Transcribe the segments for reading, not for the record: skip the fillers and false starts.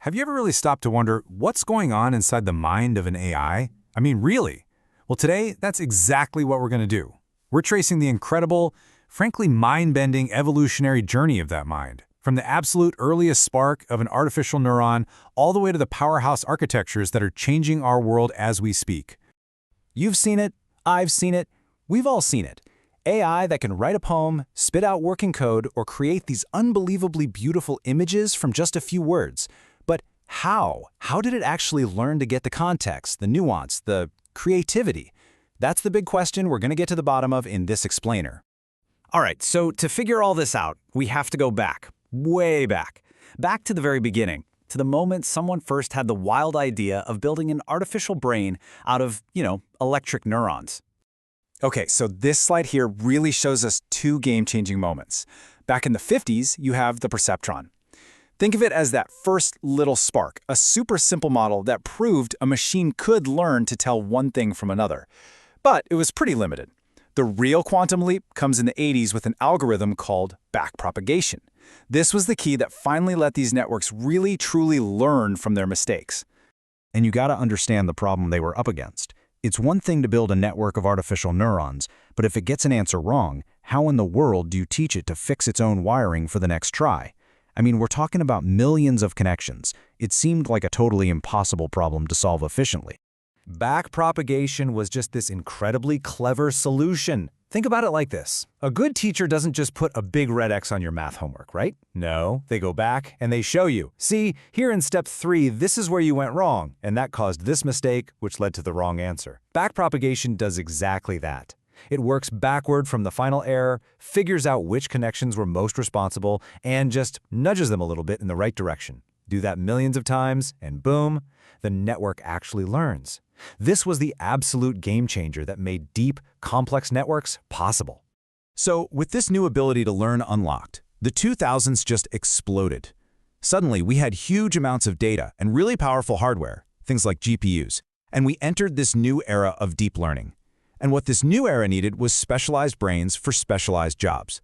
Have you ever really stopped to wonder what's going on inside the mind of an AI? I mean, really? Well, today, that's exactly what we're going to do. We're tracing the incredible, frankly mind-bending evolutionary journey of that mind, from the absolute earliest spark of an artificial neuron all the way to the powerhouse architectures that are changing our world as we speak. You've seen it, I've seen it, we've all seen it. AI that can write a poem, spit out working code, or create these unbelievably beautiful images from just a few words. But how? How did it actually learn to get the context, the nuance, the creativity? That's the big question we're going to get to the bottom of in this explainer. All right, so to figure all this out, we have to go back, way back to the very beginning, to the moment someone first had the wild idea of building an artificial brain out of, electric neurons. Okay, so this slide here really shows us two game-changing moments. Back in the 50s, you have the Perceptron. Think of it as that first little spark, a super simple model that proved a machine could learn to tell one thing from another. But it was pretty limited. The real quantum leap comes in the 80s with an algorithm called backpropagation. This was the key that finally let these networks really truly learn from their mistakes. And you gotta understand the problem they were up against. It's one thing to build a network of artificial neurons, but if it gets an answer wrong, how in the world do you teach it to fix its own wiring for the next try? I mean, we're talking about millions of connections. It seemed like a totally impossible problem to solve efficiently. Backpropagation was just this incredibly clever solution. Think about it like this. A good teacher doesn't just put a big red X on your math homework, right? No, they go back and they show you. See, here in step 3, this is where you went wrong, and that caused this mistake, which led to the wrong answer. Backpropagation does exactly that. It works backward from the final error, figures out which connections were most responsible, and just nudges them a little bit in the right direction. Do that millions of times, and boom, the network actually learns. This was the absolute game changer that made deep, complex networks possible. So, with this new ability to learn unlocked, the 2000s just exploded. Suddenly, we had huge amounts of data and really powerful hardware, things like GPUs, and we entered this new era of deep learning. And what this new era needed was specialized brains for specialized jobs.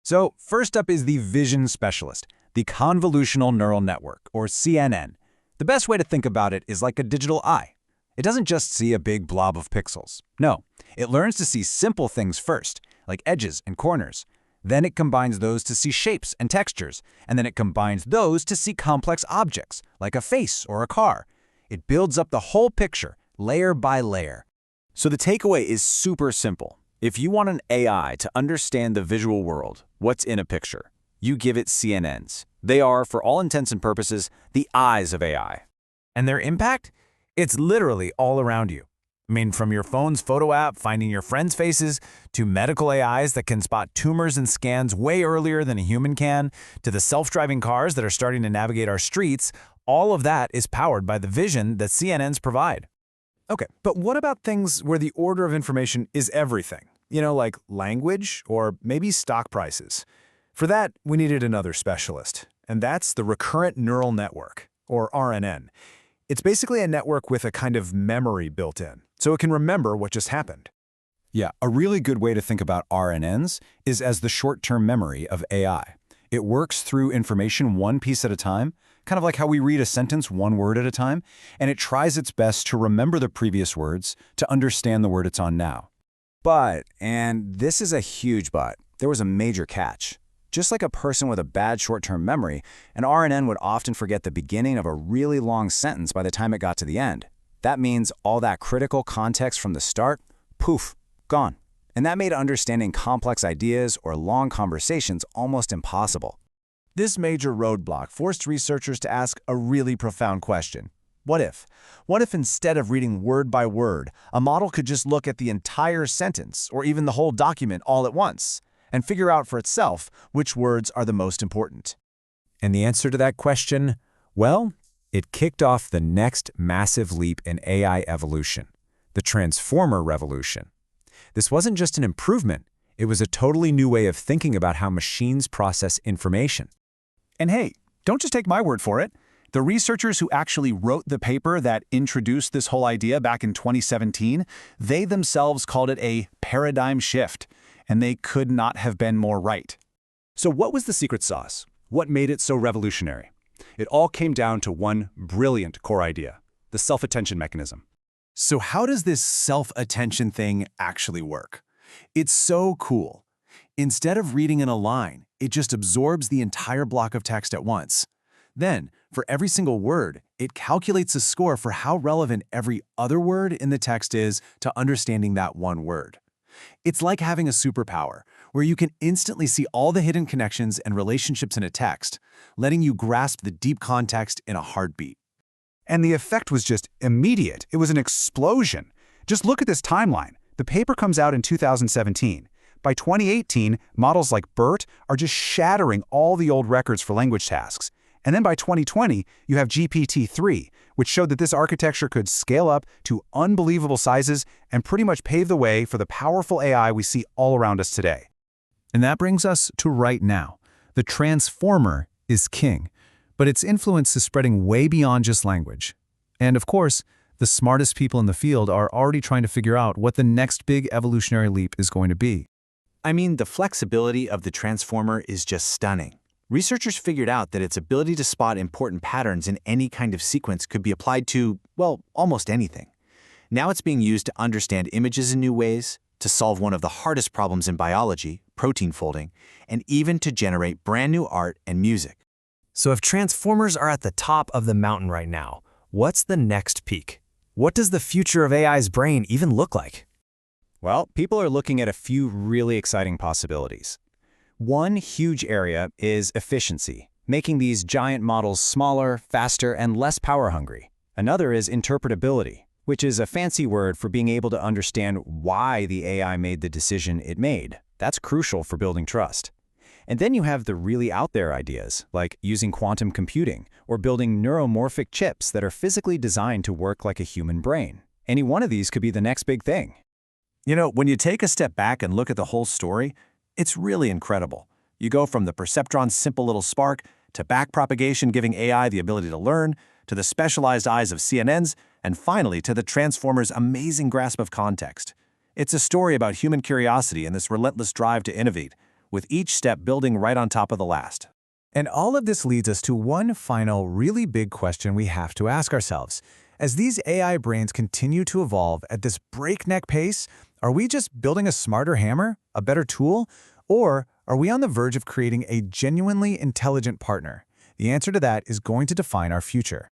So, first up is the vision specialist, the convolutional neural network, or CNN. The best way to think about it is like a digital eye. It doesn't just see a big blob of pixels. No, it learns to see simple things first, like edges and corners. Then it combines those to see shapes and textures, and then it combines those to see complex objects, like a face or a car. It builds up the whole picture, layer by layer. So the takeaway is super simple. If you want an AI to understand the visual world, what's in a picture, you give it CNNs. They are, for all intents and purposes, the eyes of AI. And their impact? It's literally all around you. I mean, from your phone's photo app finding your friends' faces, to medical AIs that can spot tumors in scans way earlier than a human can, to the self-driving cars that are starting to navigate our streets, all of that is powered by the vision that CNNs provide. Okay, but what about things where the order of information is everything? Like language or maybe stock prices. For that, we needed another specialist, and that's the recurrent neural network, or RNN. It's basically a network with a kind of memory built in, so it can remember what just happened. Yeah, a really good way to think about RNNs is as the short-term memory of AI. It works through information one piece at a time, kind of like how we read a sentence one word at a time, and it tries its best to remember the previous words to understand the word it's on now. But, and this is a huge but, there was a major catch. Just like a person with a bad short-term memory, an RNN would often forget the beginning of a really long sentence by the time it got to the end. That means all that critical context from the start, poof, gone. And that made understanding complex ideas or long conversations almost impossible. This major roadblock forced researchers to ask a really profound question. What if? What if instead of reading word by word, a model could just look at the entire sentence or even the whole document all at once, and figure out for itself which words are the most important? And the answer to that question? Well, it kicked off the next massive leap in AI evolution, the transformer revolution. This wasn't just an improvement, it was a totally new way of thinking about how machines process information. And hey, don't just take my word for it. The researchers who actually wrote the paper that introduced this whole idea back in 2017, they themselves called it a paradigm shift. And they could not have been more right. So what was the secret sauce? What made it so revolutionary? It all came down to one brilliant core idea: the self-attention mechanism. So how does this self-attention thing actually work? It's so cool. Instead of reading in a line, it just absorbs the entire block of text at once. Then, for every single word, it calculates a score for how relevant every other word in the text is to understanding that one word. It's like having a superpower, where you can instantly see all the hidden connections and relationships in a text, letting you grasp the deep context in a heartbeat. And the effect was just immediate. It was an explosion. Just look at this timeline. The paper comes out in 2017. By 2018, models like BERT are just shattering all the old records for language tasks. And then by 2020, you have GPT-3, which showed that this architecture could scale up to unbelievable sizes and pretty much pave the way for the powerful AI we see all around us today. And that brings us to right now. The transformer is king, but its influence is spreading way beyond just language. And of course, the smartest people in the field are already trying to figure out what the next big evolutionary leap is going to be. I mean, the flexibility of the transformer is just stunning. Researchers figured out that its ability to spot important patterns in any kind of sequence could be applied to, well, almost anything. Now it's being used to understand images in new ways, to solve one of the hardest problems in biology, protein folding, and even to generate brand new art and music. So if transformers are at the top of the mountain right now, what's the next peak? What does the future of AI's brain even look like? Well, people are looking at a few really exciting possibilities. One huge area is efficiency, making these giant models smaller, faster, and less power-hungry. Another is interpretability, which is a fancy word for being able to understand why the AI made the decision it made. That's crucial for building trust. And then you have the really out there ideas, like using quantum computing or building neuromorphic chips that are physically designed to work like a human brain. Any one of these could be the next big thing. You know, when you take a step back and look at the whole story, it's really incredible. You go from the Perceptron's simple little spark to backpropagation giving AI the ability to learn, to the specialized eyes of CNNs, and finally to the Transformer's amazing grasp of context. It's a story about human curiosity and this relentless drive to innovate, with each step building right on top of the last. And all of this leads us to one final, really big question we have to ask ourselves. As these AI brains continue to evolve at this breakneck pace, are we just building a smarter hammer, a better tool, or are we on the verge of creating a genuinely intelligent partner? The answer to that is going to define our future.